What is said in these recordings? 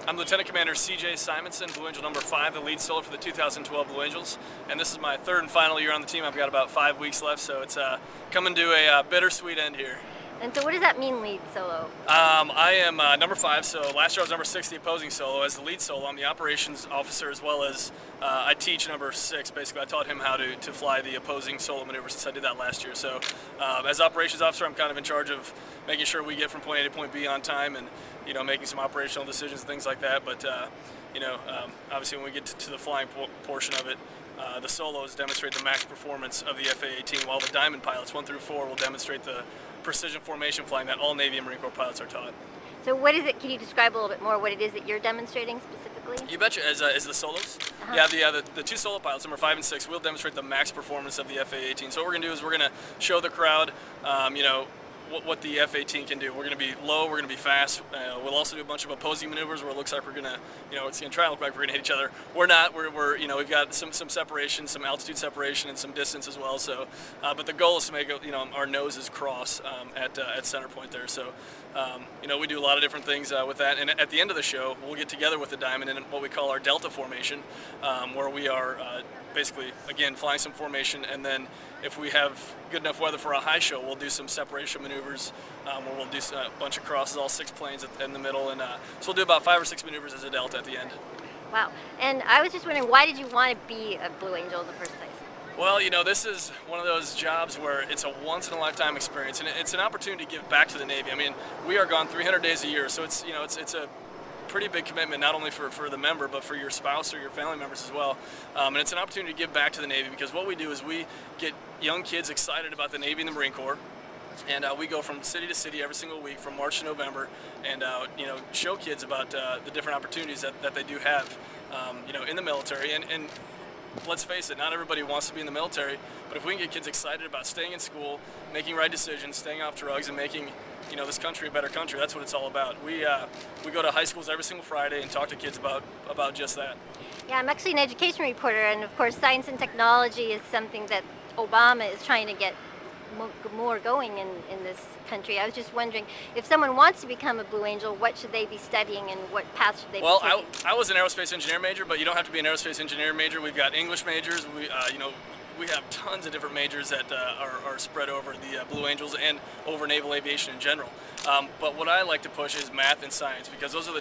I'm Lieutenant Commander C.J. Simonsen, Blue Angel number 5, the lead solo for the 2012 Blue Angels. And this is my third and final year on the team. I've got about 5 weeks left, so it's coming to a bittersweet end here. And so what does that mean, lead solo? I am number 5, so last year I was number 6, the opposing solo. As the lead solo, I'm the operations officer as well as I teach number 6. Basically, I taught him how to fly the opposing solo maneuver since I did that last year. So as operations officer, I'm kind of in charge of making sure we get from point A to point B on time and, making some operational decisions and things like that. But, obviously when we get to the flying portion of it, the solos demonstrate the max performance of the FA-18, while the Diamond pilots, 1 through 4, will demonstrate the precision formation flying that all Navy and Marine Corps pilots are taught. So what is it, can you describe a little bit more what it is that you're demonstrating specifically? You betcha, as the solos? Yeah, the 2 solo pilots, number 5 and 6, will demonstrate the max performance of the FA-18. So what we're going to do is we're going to show the crowd, what the F-18 can do. We're going to be low, we're going to be fast. We'll also do a bunch of opposing maneuvers where it looks like we're going to, it's going to try to look like we're going to hit each other. We're not. We're we've got some separation, some altitude separation, and some distance as well. So, but the goal is to make our noses cross at center point there. So, we do a lot of different things with that. And at the end of the show, we'll get together with the Diamond in what we call our Delta formation, where we are basically, again, flying some formation, and then if we have good enough weather for a high show, we'll do some separation maneuvers where we'll do a bunch of crosses, all 6 planes in the middle, and so we'll do about 5 or 6 maneuvers as a Delta at the end. Wow. And I was just wondering, why did you want to be a Blue Angel in the first place? Well, this is one of those jobs where it's a once-in-a-lifetime experience, and it's an opportunity to give back to the Navy. I mean, we are gone 300 days a year, so it's a pretty big commitment, not only for the member, but for your spouse or your family members as well. And it's an opportunity to give back to the Navy, because what we do is we get young kids excited about the Navy and the Marine Corps. And we go from city to city every single week from March to November, and show kids about the different opportunities that they do have in the military. And let's face it, not everybody wants to be in the military, but if we can get kids excited about staying in school, making right decisions, staying off drugs, and making this country a better country, that's what it's all about. We go to high schools every single Friday and talk to kids about just that. Yeah, I'm actually an education reporter, and of course science and technology is something that Obama is trying to get more going in this country. I was just wondering, if someone wants to become a Blue Angel, what should they be studying and what path should they be taking? Well, I was an aerospace engineer major, but you don't have to be an aerospace engineer major. We've got English majors. We have tons of different majors that are spread over the Blue Angels and over naval aviation in general. But what I like to push is math and science, because those are the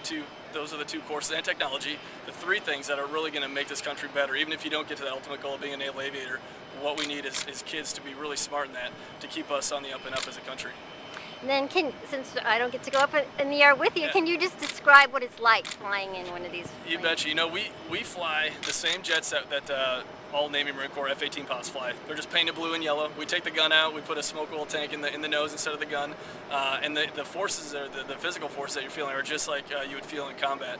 two courses, and technology, the 3 things that are really going to make this country better. Even if you don't get to the ultimate goal of being a naval aviator, what we need is kids to be really smart in that, to keep us on the up and up as a country. And then, since I don't get to go up in the air with you, can you just describe what it's like flying in one of these planes? You betcha. We fly the same jets that all Navy Marine Corps F-18 pilots fly. They're just painted blue and yellow. We take the gun out, we put a smoke oil tank in the nose instead of the gun, and the forces, the physical forces that you're feeling are just like you would feel in combat.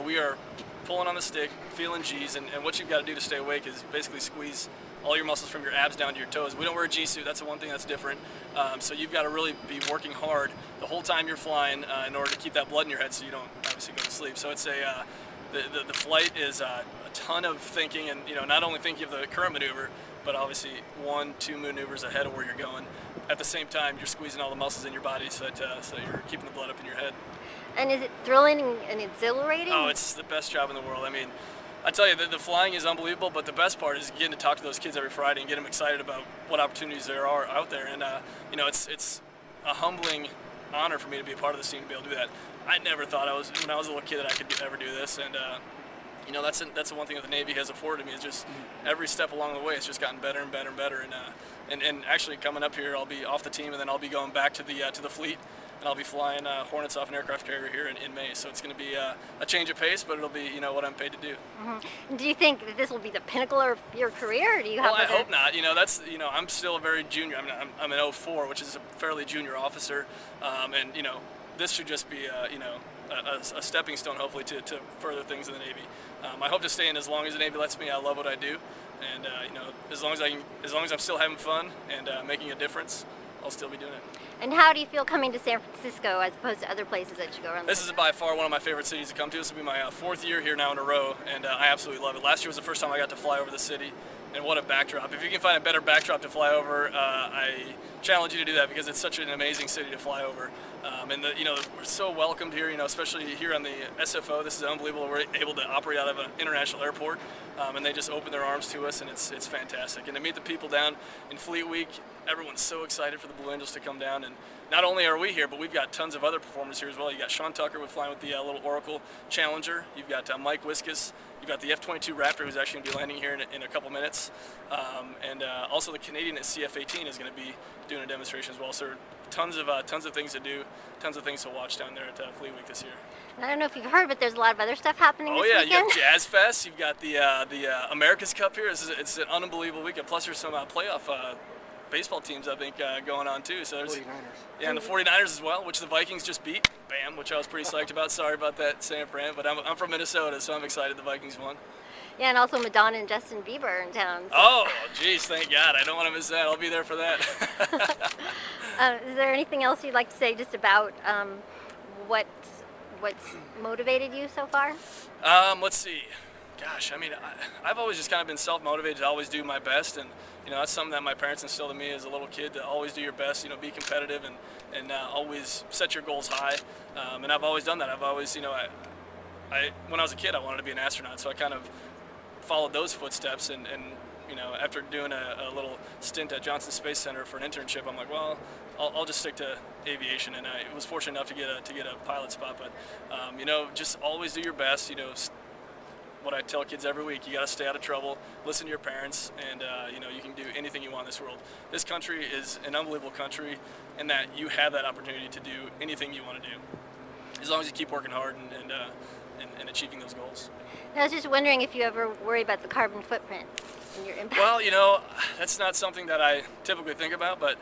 We are pulling on the stick, feeling G's, and what you've got to do to stay awake is basically squeeze all your muscles from your abs down to your toes. We don't wear a G-suit, that's the one thing that's different. So you've got to really be working hard the whole time you're flying in order to keep that blood in your head so you don't obviously go to sleep. So it's the flight is a ton of thinking, and not only thinking of the current maneuver, but obviously 1-2 maneuvers ahead of where you're going. At the same time, you're squeezing all the muscles in your body so you're keeping the blood up in your head. And is it thrilling and exhilarating? Oh, it's the best job in the world. I mean, I tell you, the flying is unbelievable, but the best part is getting to talk to those kids every Friday and get them excited about what opportunities there are out there. And it's a humbling honor for me to be a part of this team, to be able to do that. I never thought when I was a little kid that I could ever do this, and that's the one thing that the Navy has afforded me, is just every step along the way it's just gotten better and better and better. And actually coming up here, I'll be off the team, and then I'll be going back to the fleet. And I'll be flying Hornets off an aircraft carrier here in May. So it's going to be a change of pace, but it'll be what I'm paid to do. Mm-hmm. Do you think that this will be the pinnacle of your career, or do you have? Well, I hope not. I'm still a very junior. I'm an 04, which is a fairly junior officer, and this should just be a stepping stone, hopefully, to further things in the Navy. I hope to stay in as long as the Navy lets me. I love what I do, and as long as I'm still having fun and making a difference, I'll still be doing it. And how do you feel coming to San Francisco as opposed to other places that you go around? This is by far one of my favorite cities to come to. This will be my 4th year here now in a row, and I absolutely love it. Last year was the first time I got to fly over the city, and what a backdrop. If you can find a better backdrop to fly over, I challenge you to do that because it's such an amazing city to fly over. And we're so welcomed here, especially here on the SFO. This is unbelievable. We're able to operate out of an international airport, and they just open their arms to us, and it's fantastic. And to meet the people down in Fleet Week, everyone's so excited for the Blue Angels to come down. And not only are we here, but we've got tons of other performers here as well. You got Sean Tucker flying with the little Oracle Challenger. You've got Mike Wiskus. You've got the F-22 Raptor, who's actually going to be landing here in a couple minutes. And also the Canadian at CF-18 is going to be doing a demonstration as well. So tons of things to do, tons of things to watch down there at Fleet Week this year. And I don't know if you've heard, but there's a lot of other stuff happening this weekend. weekend. You got Jazz Fest. You've got the America's Cup here. It's an unbelievable weekend. Plus there's some playoff baseball teams, I think, going on too. So there's 49ers. Yeah, and the 49ers as well, which the Vikings just beat. Bam, which I was pretty psyched about. Sorry about that, San Fran, but I'm from Minnesota, so I'm excited the Vikings won. Yeah, and also Madonna and Justin Bieber are in town. So. Oh, geez, thank God. I don't want to miss that. I'll be there for that. Is there anything else you'd like to say just about what's motivated you so far? Let's see. Gosh, I mean, I've always just kind of been self-motivated to always do my best, and that's something that my parents instilled in me as a little kid, to always do your best, be competitive and always set your goals high. And I've always done that. I've always, when I was a kid, I wanted to be an astronaut, so I kind of followed those footsteps. And after doing a little stint at Johnson Space Center for an internship, I'm like, well, I'll just stick to aviation. And I was fortunate enough to get a pilot spot. But just always do your best. What I tell kids every week, you got to stay out of trouble, listen to your parents, and you can do anything you want in this world. This country is an unbelievable country in that you have that opportunity to do anything you want to do, as long as you keep working hard and achieving those goals. I was just wondering if you ever worry about the carbon footprint and your impact. Well, that's not something that I typically think about, but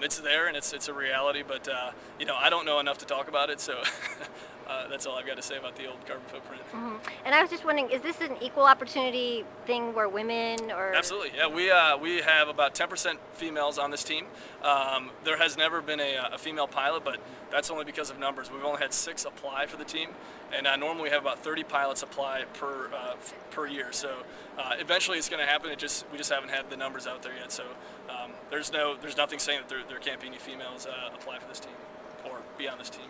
it's there and it's a reality. But I don't know enough to talk about it, so that's all I've got to say about the old carbon footprint. Mm-hmm. And I was just wondering, is this an equal opportunity thing where women or? Absolutely, yeah. We have about 10% females on this team. There has never been a female pilot, but that's only because of numbers. We've only had 6 apply for the team, and normally we have about 30 pilots apply per year. So eventually it's going to happen. We just haven't had the numbers out there yet. So there's nothing saying that there can't be any females apply for this team or be on this team.